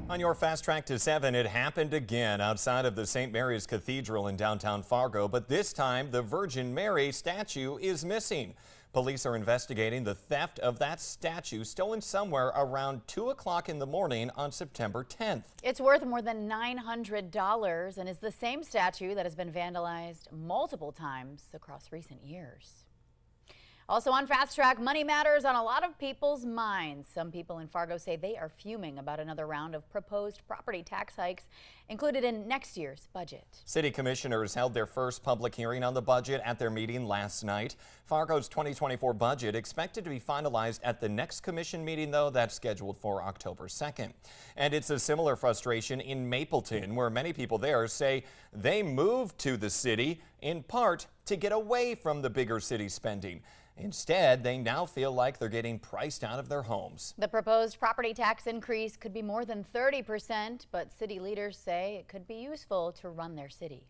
On your fast track to 7, it happened again outside of the St. Mary's Cathedral in downtown Fargo, but this time the Virgin Mary statue is missing. Police are investigating the theft of that statue stolen somewhere around 2 o'clock in the morning on September 10th. It's worth more than $900 and is the same statue that has been vandalized multiple times across recent years. Also on Fast Track, money matters on a lot of people's minds. Some people in Fargo say they are fuming about another round of proposed property tax hikes included in next year's budget. City commissioners held their first public hearing on the budget at their meeting last night. Fargo's 2024 budget expected to be finalized at the next commission meeting, though that's scheduled for October 2nd. And it's a similar frustration in Mapleton, where many people there say they moved to the city in part to get away from the bigger city spending. Instead, they now feel like they're getting priced out of their homes. The proposed property tax increase could be more than 30%, but city leaders say it could be useful to run their city.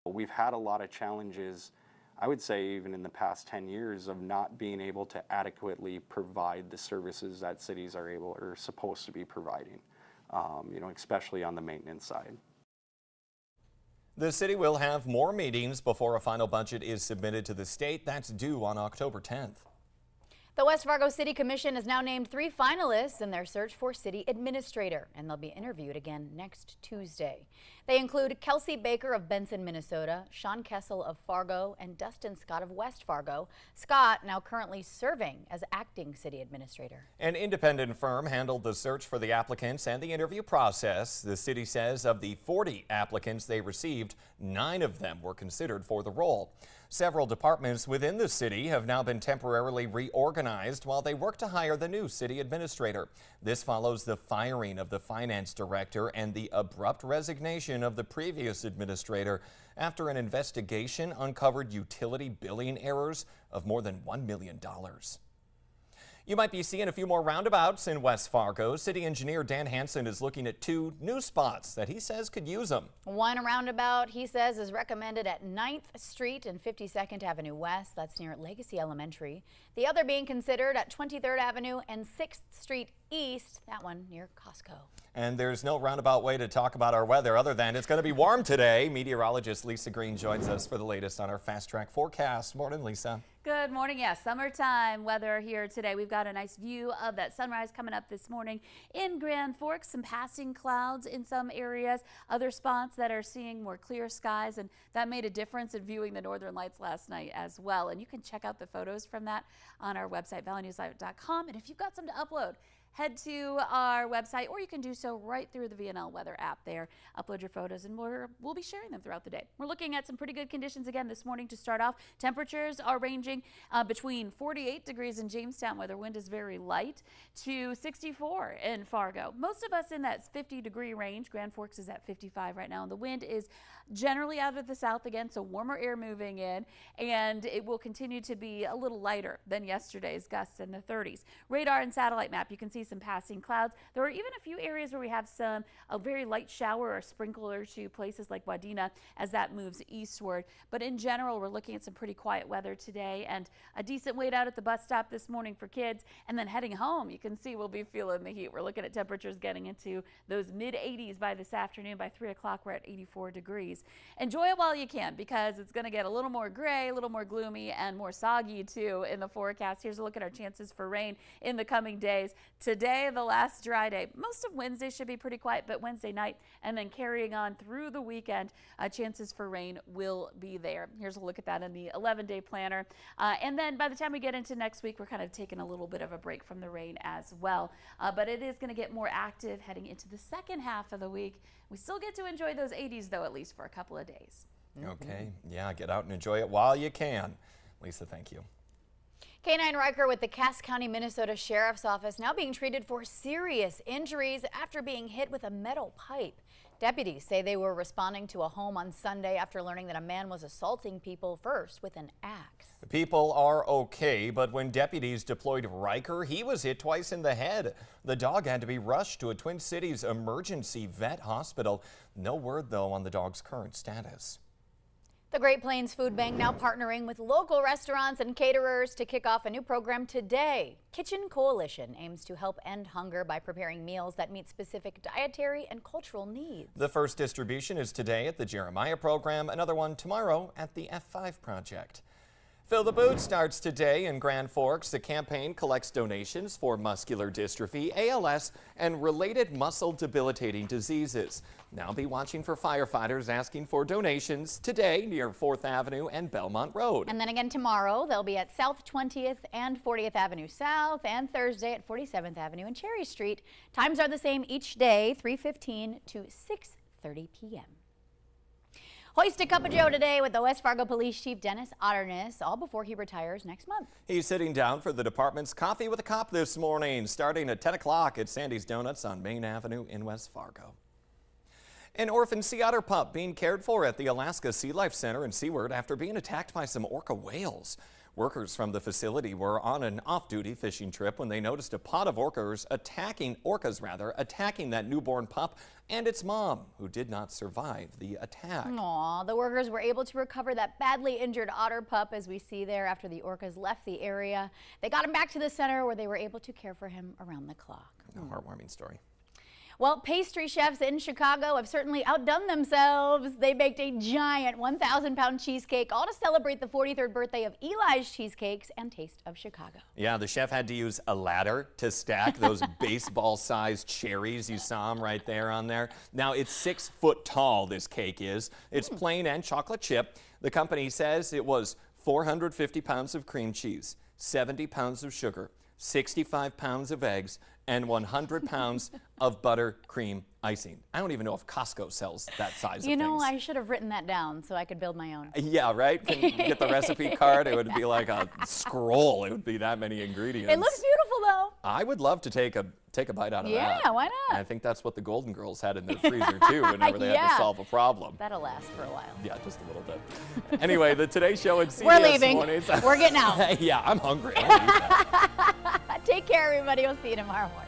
We've had a lot of challenges, I would say even in the past 10 years, of not being able to adequately provide the services that cities are able or supposed to be providing, especially on the maintenance side. The city will have more meetings before a final budget is submitted to the state. That's due on October 10th. The West Fargo City Commission has now named 3 finalists in their search for city administrator, and they'll be interviewed again next Tuesday. They include Kelsey Baker of Benson, Minnesota, Sean Kessel of Fargo, and Dustin Scott of West Fargo. Scott now currently serving as acting city administrator. An independent firm handled the search for the applicants and the interview process. The city says of the 40 applicants they received, 9 of them were considered for the role. Several departments within the city have now been temporarily reorganized while they work to hire the new city administrator. This follows the firing of the finance director and the abrupt resignation of the previous administrator after an investigation uncovered utility billing errors of more than $1 million. You might be seeing a few more roundabouts in West Fargo. City engineer Dan Hansen is looking at 2 new spots that he says could use them. One roundabout, he says, is recommended at 9th Street and 52nd Avenue West. That's near Legacy Elementary. The other being considered at 23rd Avenue and 6th Street East, that one near Costco. And there's no roundabout way to talk about our weather other than it's going to be warm today. Meteorologist Lisa Green joins us for the latest on our Fast Track forecast. Morning, Lisa. Good morning. Yes, summertime weather here today. We've got a nice view of that sunrise coming up this morning in Grand Forks. Some passing clouds in some areas, other spots that are seeing more clear skies, and that made a difference in viewing the northern lights last night as well. And you can check out the photos from that on our website, valleynewslive.com. And if you've got some to upload, head to our website, or you can do so right through the VNL weather app there. Upload your photos, and we'll be sharing them throughout the day. We're looking at some pretty good conditions again this morning to start off. Temperatures are ranging between 48 degrees in Jamestown, where the wind is very light, to 64 in Fargo. Most of us in that 50-degree range. Grand Forks is at 55 right now, and the wind is generally out of the south again, so warmer air moving in, and it will continue to be a little lighter than yesterday's gusts in the 30s. Radar and satellite map, you can see some passing clouds. There are even a few areas where we have a very light shower or sprinkle or 2 places like Wadena as that moves eastward. But in general, we're looking at some pretty quiet weather today and a decent wait out at the bus stop this morning for kids. And then heading home, you can see we'll be feeling the heat. We're looking at temperatures getting into those mid-80s by this afternoon. By 3 o'clock, we're at 84 degrees. Enjoy it while you can, because it's going to get a little more gray, a little more gloomy, and more soggy too in the forecast. Here's a look at our chances for rain in the coming days. Today, the last dry day. Most of Wednesday should be pretty quiet, but Wednesday night and then carrying on through the weekend, chances for rain will be there. Here's a look at that in the 11-day planner. And then by the time we get into next week, we're kind of taking a little bit of a break from the rain as well. But it is going to get more active heading into the second half of the week. We still get to enjoy those 80s, though, at least for a couple of days. Okay. Yeah, get out and enjoy it while you can. Lisa, thank you. K-9 Riker with the Cass County, Minnesota Sheriff's Office now being treated for serious injuries after being hit with a metal pipe. Deputies say they were responding to a home on Sunday after learning that a man was assaulting people first with an axe. People are okay, but when deputies deployed Riker, he was hit twice in the head. The dog had to be rushed to a Twin Cities emergency vet hospital. No word, though, on the dog's current status. The Great Plains Food Bank now partnering with local restaurants and caterers to kick off a new program today. Kitchen Coalition aims to help end hunger by preparing meals that meet specific dietary and cultural needs. The first distribution is today at the Jeremiah program, another one tomorrow at the F5 project. Fill the Boot starts today in Grand Forks. The campaign collects donations for muscular dystrophy, ALS, and related muscle debilitating diseases. Now be watching for firefighters asking for donations today near 4th Avenue and Belmont Road. And then again tomorrow, they'll be at South 20th and 40th Avenue South, and Thursday at 47th Avenue and Cherry Street. Times are the same each day, 3:15 to 6:30 p.m. Hoist a Cup of Joe today with the West Fargo Police Chief Dennis Otterness, all before he retires next month. He's sitting down for the department's Coffee with a Cop this morning, starting at 10 o'clock at Sandy's Donuts on Main Avenue in West Fargo. An orphan sea otter pup being cared for at the Alaska Sea Life Center in Seward after being attacked by some orca whales. Workers from the facility were on an off-duty fishing trip when they noticed a pod of orcas attacking that newborn pup and its mom, who did not survive the attack. Aw, the workers were able to recover that badly injured otter pup, as we see there, after the orcas left the area. They got him back to the center where they were able to care for him around the clock. A heartwarming story. Well, pastry chefs in Chicago have certainly outdone themselves. They baked a giant 1,000-pound cheesecake, all to celebrate the 43rd birthday of Eli's Cheesecakes and Taste of Chicago. Yeah, the chef had to use a ladder to stack those baseball-sized cherries. You saw them right there on there. Now, it's 6 foot tall, this cake is. It's plain and chocolate chip. The company says it was 450 pounds of cream cheese, 70 pounds of sugar, 65 pounds of eggs, and 100 pounds of buttercream icing. I don't even know if Costco sells that size of things. You know, I should have written that down so I could build my own. Yeah, right? Can you get the recipe card? It would be like a scroll. It would be that many ingredients. It looks beautiful, though. I would love to take a bite out of that. Yeah, why not? I think that's what the Golden Girls had in their freezer, too, whenever they had to solve a problem. That'll last for a while. Yeah, just a little bit. Anyway, the Today Show at CBS We're leaving. Mornings. We're getting out. Yeah, I'm hungry. I'll eat that. Take care, everybody. We'll see you tomorrow morning.